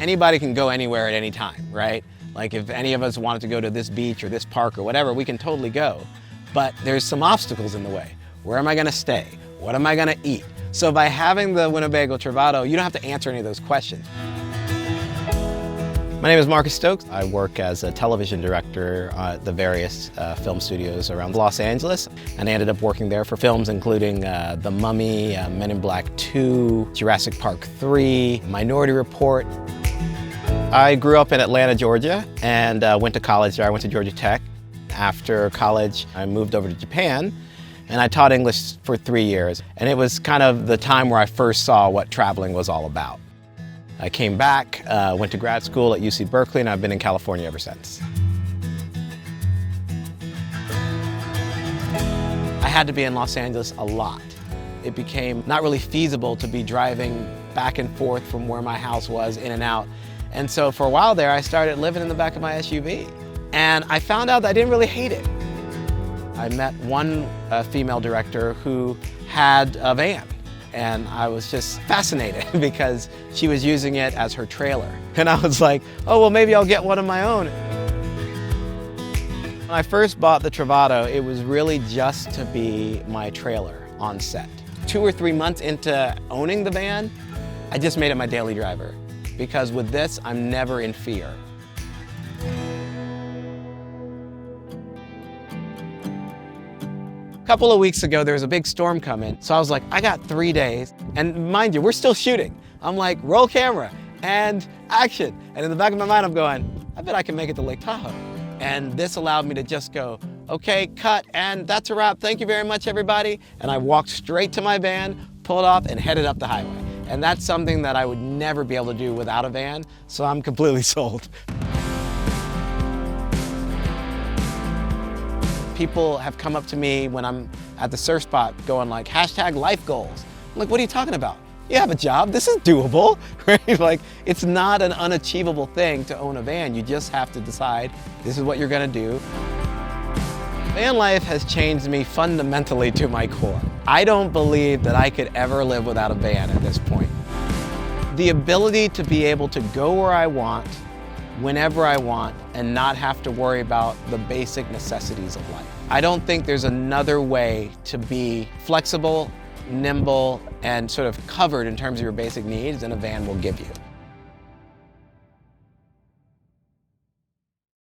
Anybody can go anywhere at any time, right? Like if any of us wanted to go to this beach or this park or whatever, we can totally go. But there's some obstacles in the way. Where am I gonna stay? What am I gonna eat? So by having the Winnebago Travato, you don't have to answer any of those questions. My name is Marcus Stokes. I work as a television director at the various film studios around Los Angeles, and I ended up working there for films including The Mummy, Men in Black 2, Jurassic Park 3, Minority Report. I grew up in Atlanta, Georgia, and went to college there. I went to Georgia Tech. After college, I moved over to Japan, and I taught English for 3 years. And it was kind of the time where I first saw what traveling was all about. I came back, went to grad school at UC Berkeley, and I've been in California ever since. I had to be in Los Angeles a lot. It became not really feasible to be driving back and forth from where my house was, in and out. And so for a while there, I started living in the back of my SUV. And I found out that I didn't really hate it. I met one female director who had a van. And I was just fascinated because she was using it as her trailer. And I was like, oh, well, maybe I'll get one of my own. When I first bought the Travato, it was really just to be my trailer on set. 2 or 3 months into owning the van, I just made it my daily driver. Because with this, I'm never in fear. A couple of weeks ago, there was a big storm coming, so I was like, I got 3 days. And mind you, we're still shooting. I'm like, roll camera and action. And in the back of my mind, I'm going, I bet I can make it to Lake Tahoe. And this allowed me to just go, okay, cut, and that's a wrap. Thank you very much, everybody. And I walked straight to my van, pulled off, and headed up the highway. And that's something that I would never be able to do without a van, so I'm completely sold. People have come up to me when I'm at the surf spot going like, hashtag life goals. I'm like, what are you talking about? You have a job, this is doable, right? Like, it's not an unachievable thing to own a van. You just have to decide this is what you're gonna do. Van life has changed me fundamentally to my core. I don't believe that I could ever live without a van at this point. The ability to be able to go where I want, whenever I want, and not have to worry about the basic necessities of life. I don't think there's another way to be flexible, nimble, and sort of covered in terms of your basic needs than a van will give you.